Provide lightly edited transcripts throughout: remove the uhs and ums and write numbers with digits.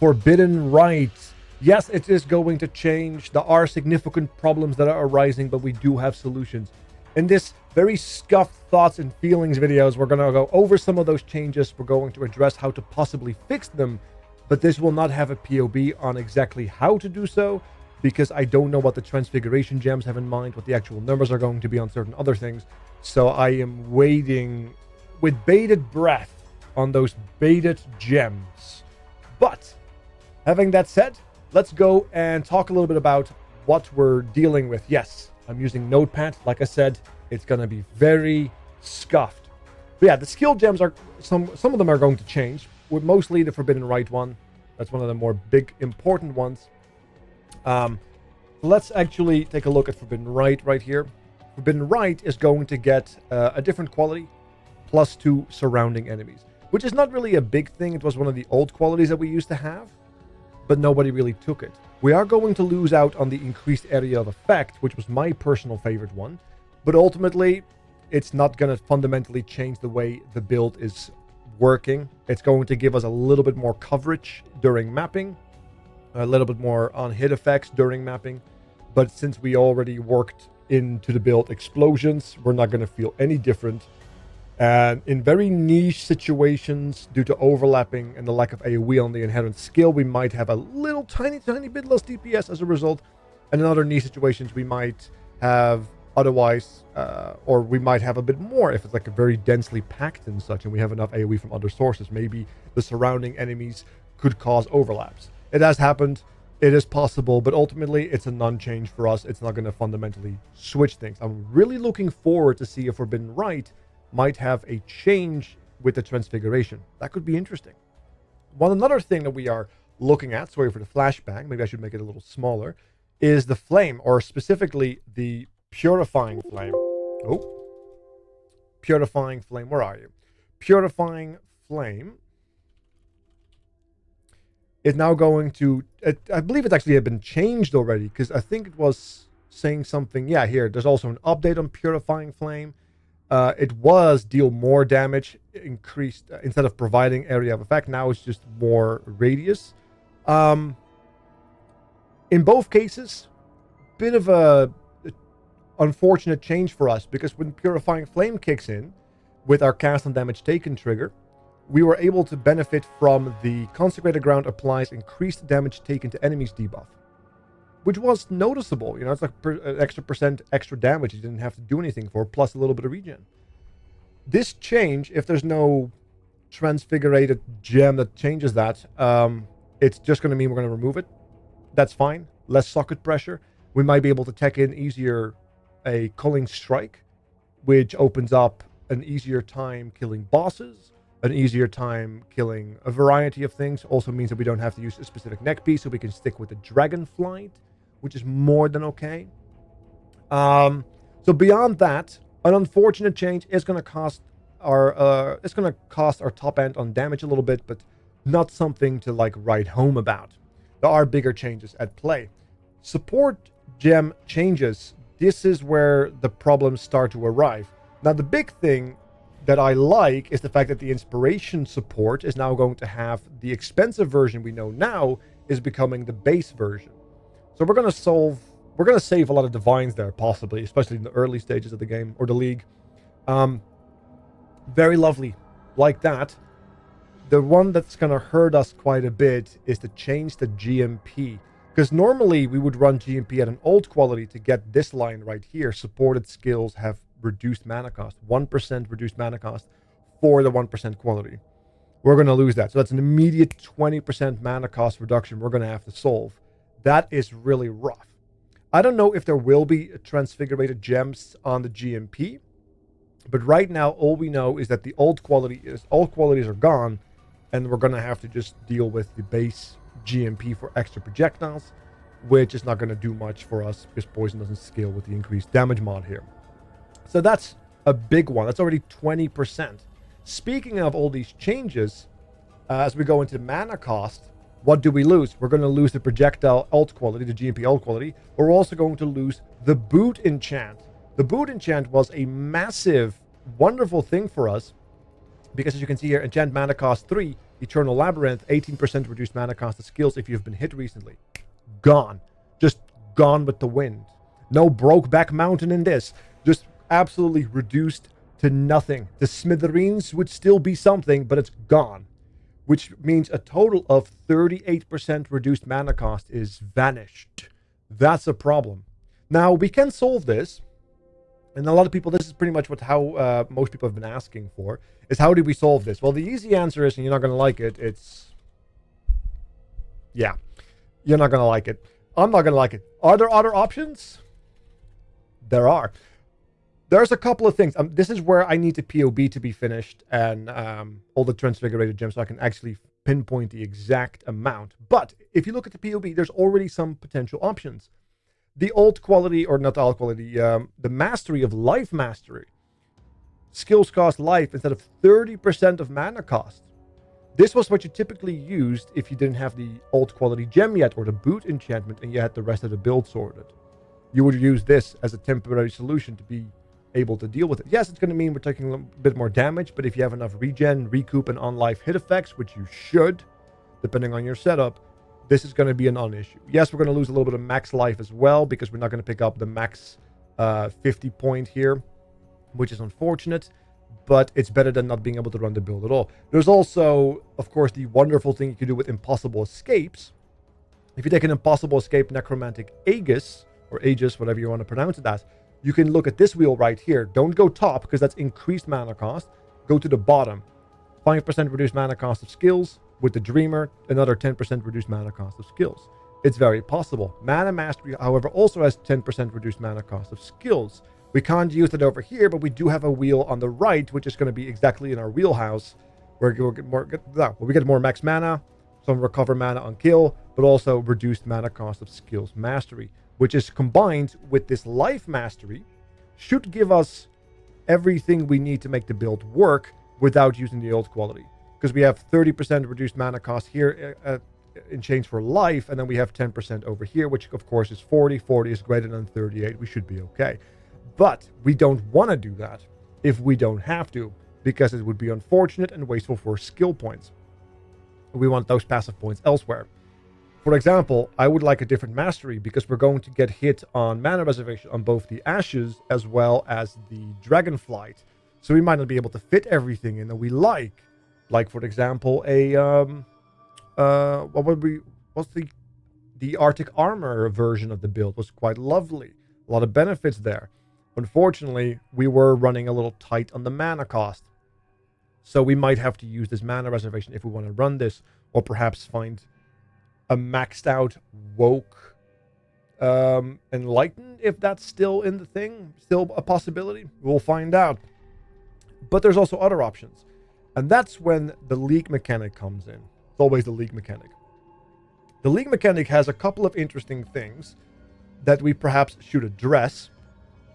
Forbidden Rite. Yes, it is going to change. There are significant problems that are arising, but we do have solutions. In this very scuffed thoughts and feelings videos, we're going to go over some of those changes. We're going to address how to possibly fix them, but this will not have a POV on exactly how to do so, because I don't know what the Transfiguration gems have in mind, what the actual numbers are going to be on certain other things. So I am waiting with bated breath on those baited gems. But having that said, let's go and talk a little bit about what we're dealing with. Yes, I'm using Notepad. Like I said, it's going to be very scuffed. But yeah, the skill gems are, some of them are going to change. With mostly the Forbidden Rite one. That's one of the more big, important ones. Let's actually take a look at Forbidden Rite right here. Forbidden Rite is going to get a different quality, +2 surrounding enemies, which is not really a big thing. It was one of the old qualities that we used to have, but nobody really took it. We are going to lose out on the increased area of effect, which was my personal favorite one, but ultimately, it's not going to fundamentally change the way the build is working. It's going to give us a little bit more coverage during mapping, a little bit more on hit effects during mapping, but since we already worked into the build explosions, we're not going to feel any different. And in very niche situations, due to overlapping and the lack of AoE on the inherent skill, we might have a little tiny bit less DPS as a result. And in other niche situations, we might have otherwise, or we might have a bit more if it's like a very densely packed and such, and we have enough AoE from other sources. Maybe the surrounding enemies could cause overlaps. It has happened. It is possible, but ultimately it's a non-change for us. It's not going to fundamentally switch things. I'm really looking forward to see if Forbidden Rite might have a change with the Transfiguration. That could be interesting. Another thing that we are looking at, sorry for the flashbang, maybe I should make it a little smaller, is the flame, or specifically the Purifying Flame. Oh. Purifying Flame, where are you? Purifying Flame is now going to, I believe it actually had been changed already, because I think it was saying something, yeah, here, there's also an update on Purifying Flame. It was deal more damage, increased, instead of providing area of effect, now it's just more radius. In both cases, bit of a unfortunate change for us, because when Purifying Flame kicks in with our cast on damage taken trigger, we were able to benefit from the Consecrated Ground applies increased damage taken to enemies debuff, which was noticeable. You know, it's like an extra percent extra damage you didn't have to do anything for, plus a little bit of regen. This change, if there's no transfigurated gem that changes that, it's just going to mean we're going to remove it. That's fine. Less socket pressure. We might be able to tech in easier a Culling Strike, which opens up an easier time killing bosses, an easier time killing a variety of things. Also means that we don't have to use a specific neck piece, so we can stick with the Dragon Flight, which is more than okay. So beyond that, an unfortunate change is going to cost our top end on damage a little bit, but not something to like write home about. There are bigger changes at play. Support gem changes. This is where the problems start to arrive. Now, the big thing that I like is the fact that the inspiration support is now going to have the expensive version we know now is becoming the base version. So we're going to save a lot of divines there, possibly, especially in the early stages of the game or the league. Very lovely, like that. The one that's going to hurt us quite a bit is to change the GMP. Because normally we would run GMP at an old quality to get this line right here. Supported skills have reduced mana cost. 1% reduced mana cost for the 1% quality. We're going to lose that. So that's an immediate 20% mana cost reduction we're going to have to solve. That is really rough. I don't know if there will be transfigurated gems on the GMP. But right now, all we know is that the all qualities are gone. And we're going to have to just deal with the base GMP for extra projectiles, which is not going to do much for us because poison doesn't scale with the increased damage mod here. So that's a big one. That's already 20%. Speaking of all these changes, as we go into mana cost, what do we lose? We're going to lose the projectile alt quality, the GMP alt quality. We're also going to lose the boot enchant. The boot enchant was a massive, wonderful thing for us because, as you can see here, enchant mana cost 3, Eternal Labyrinth, 18% reduced mana cost of skills if you've been hit recently. Gone. Just gone with the wind. No Brokeback Mountain in this. Just absolutely reduced to nothing. The smithereens would still be something, but it's gone. Which means a total of 38% reduced mana cost is vanished. That's a problem. Now, we can solve this. And a lot of people, this is pretty much how most people have been asking for, is how do we solve this? Well, the easy answer is, and you're not going to like it, yeah, you're not going to like it. I'm not going to like it. Are there other options? There are. There's a couple of things. This is where I need the POB to be finished and all the transfigurated gems so I can actually pinpoint the exact amount. But if you look at the POB, there's already some potential options. The old quality, or not the old quality, the mastery of life mastery. Skills cost life instead of 30% of mana cost. This was what you typically used if you didn't have the old quality gem yet, or the boot enchantment, and you had the rest of the build sorted. You would use this as a temporary solution to be able to deal with it. Yes, it's going to mean we're taking a little bit more damage, but if you have enough regen, recoup, and on-life hit effects, which you should, depending on your setup, this is going to be a non-issue. Yes, we're going to lose a little bit of max life as well, because we're not going to pick up the max 50 point here, which is unfortunate, but it's better than not being able to run the build at all. There's also, of course, the wonderful thing you can do with impossible escapes. If you take an impossible escape necromantic Aegis, or Aegis, whatever you want to pronounce it as, you can look at this wheel right here. Don't go top, because that's increased mana cost. Go to the bottom. 5% reduced mana cost of skills. With the Dreamer, another 10% reduced mana cost of skills. It's very possible. Mana Mastery, however, also has 10% reduced mana cost of skills. We can't use it over here, but we do have a wheel on the right, which is going to be exactly in our wheelhouse, where we get more max mana, some recover mana on kill, but also reduced mana cost of skills mastery, which is combined with this life mastery, should give us everything we need to make the build work without using the old quality. Because we have 30% reduced mana cost here in change for life, and then we have 10% over here, which of course is 40. 40 is greater than 38. We should be okay. But we don't want to do that if we don't have to, because it would be unfortunate and wasteful for skill points. We want those passive points elsewhere. For example, I would like a different mastery, because we're going to get hit on mana reservation on both the Ashes as well as the Dragonflight. So we might not be able to fit everything in that we like. Like, for example, what's the Arctic Armor version of the build was quite lovely. A lot of benefits there. Unfortunately, we were running a little tight on the mana cost. So we might have to use this mana reservation if we want to run this, or perhaps find a maxed out Woke Enlighten, if that's still in the thing, still a possibility. We'll find out. But there's also other options. And that's when the league mechanic comes in. It's always the league mechanic. The league mechanic has a couple of interesting things that we perhaps should address.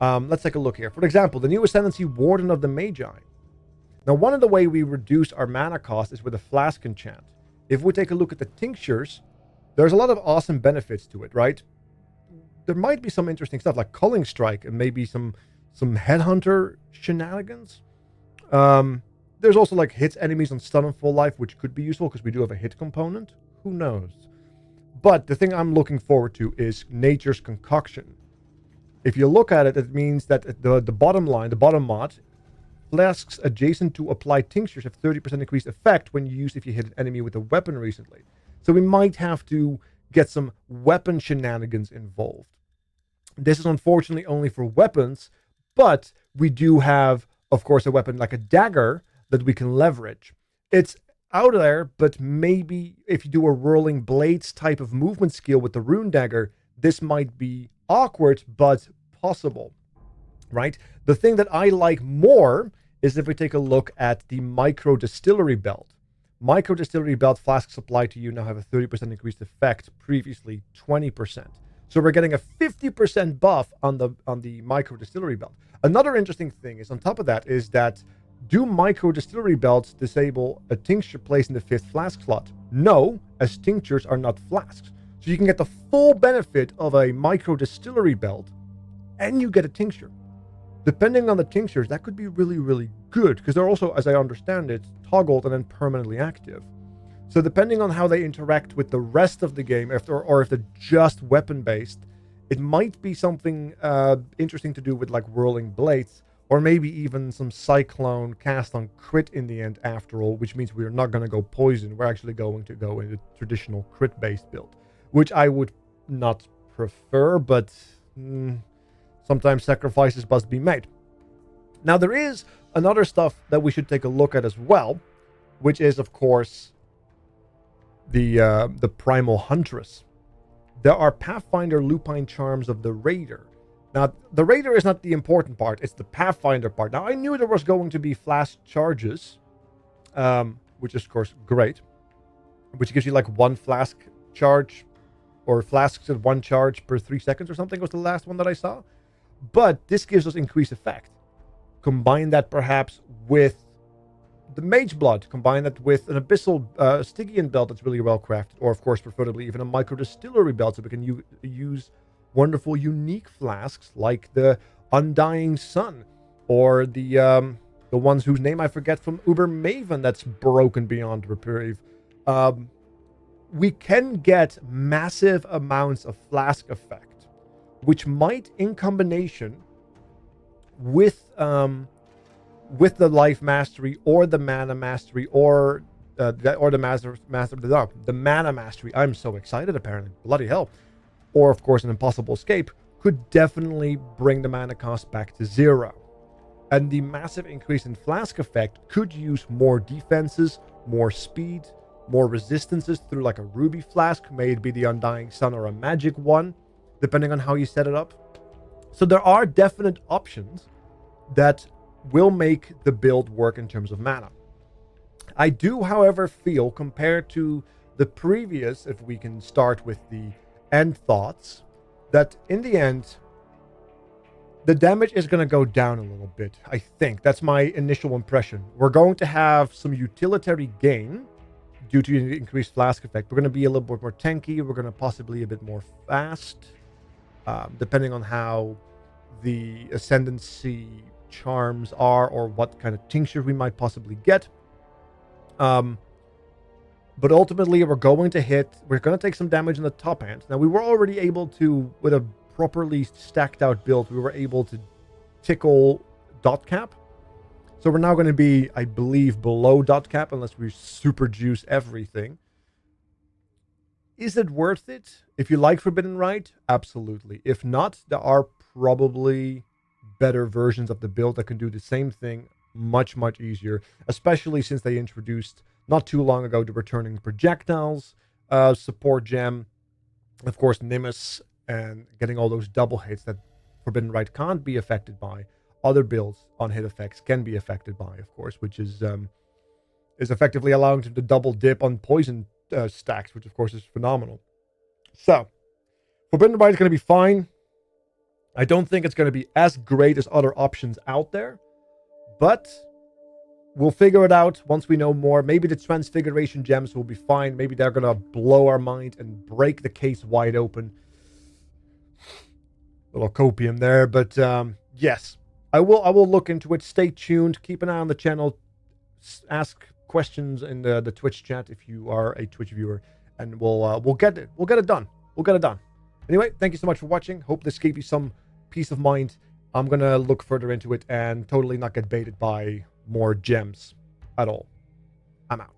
Let's take a look here. For example, the new Ascendancy Warden of the Magi. Now, one of the way we reduce our mana cost is with a Flask enchant. If we take a look at the tinctures, there's a lot of awesome benefits to it, right? There might be some interesting stuff like Culling Strike and maybe some Headhunter shenanigans. There's also like hits enemies on stun and full life, which could be useful because we do have a hit component. Who knows? But the thing I'm looking forward to is Nature's Concoction. If you look at it, it means that the bottom line, the bottom mod, flasks adjacent to applied tinctures have 30% increased effect when used if you hit an enemy with a weapon recently. So we might have to get some weapon shenanigans involved. This is unfortunately only for weapons, but we do have, of course, a weapon like a dagger that we can leverage. It's out there, but maybe if you do a whirling blades type of movement skill with the rune dagger, this might be awkward, but possible, right? The thing that I like more is if we take a look at the Micro-Distillery belt. Micro-Distillery belt flasks applied to you now have a 30% increased effect, previously 20%. So we're getting a 50% buff on the Micro-Distillery belt. Another interesting thing is on top of that is that do Micro-Distillery belts disable a tincture placed in the 5th flask slot? No, as tinctures are not flasks. So you can get the full benefit of a Micro-Distillery belt and you get a tincture. Depending on the tinctures, that could be really, really good because they're also, as I understand it, toggled and then permanently active. So depending on how they interact with the rest of the game, or if they're just weapon-based, it might be something interesting to do with like Whirling Blades, or maybe even some Cyclone cast on crit in the end after all, which means we're not going to go poison. We're actually going to go in a traditional crit-based build, which I would not prefer, but sometimes sacrifices must be made. Now, there is another stuff that we should take a look at as well, which is, of course, the Primal Huntress. There are Pathfinder lupine charms of the Raider. Now, the Raider is not the important part. It's the Pathfinder part. Now, I knew there was going to be Flask charges, which is, of course, great. Which gives you, like, one Flask charge, or Flasks at one charge per 3 seconds or something was the last one that I saw. But this gives us increased effect. Combine that, perhaps, with the Mage Blood. Combine that with an Abyssal Stygian belt that's really well crafted. Or, of course, preferably even a Micro-Distillery belt, so we can use wonderful unique flasks like the Undying Sun, or the ones whose name I forget from Uber Maven that's broken beyond reprieve. We can get massive amounts of flask effect, which might, in combination with the life mastery or the mana mastery or the mana mastery. I'm so excited, apparently. Bloody hell. Or, of course, an Impossible Escape, could definitely bring the mana cost back to 0. And the massive increase in Flask effect could use more defenses, more speed, more resistances through like a Ruby Flask, may it be the Undying Sun or a magic one, depending on how you set it up. So there are definite options that will make the build work in terms of mana. I do, however, feel, compared to the previous, if we can start with the end thoughts, that in the end the damage is going to go down a little bit. I think that's my initial impression. We're going to have some utilitarian gain due to the increased Flask effect. We're going to be a little bit more tanky. We're going to possibly a bit more fast, depending on how the Ascendancy charms are or what kind of tincture we might possibly get. But ultimately, we're going to take some damage in the top end. Now, we were already able to, with a properly stacked out build, we were able to tickle dot cap. So we're now going to be, I believe, below dot cap unless we super juice everything. Is it worth it? If you like Forbidden Rite, absolutely. If not, there are probably better versions of the build that can do the same thing much, much easier, especially since they introduced not too long ago the returning projectiles support gem, of course Nimbus, and getting all those double hits that Forbidden Rite can't be affected by. Other builds on hit effects can be affected by, of course, which is effectively allowing them to double dip on poison stacks, which of course is phenomenal. So Forbidden Rite is going to be fine. I don't think it's going to be as great as other options out there, but we'll figure it out once we know more. Maybe the Transfiguration gems will be fine. Maybe they're going to blow our mind and break the case wide open. Little copium there, but yes, I will look into it. Stay tuned. Keep an eye on the channel. Ask questions in the Twitch chat if you are a Twitch viewer, and we'll get it. We'll get it done. We'll get it done. Anyway, thank you so much for watching. Hope this gave you some peace of mind. I'm gonna look further into it and totally not get baited by more gems at all. I'm out.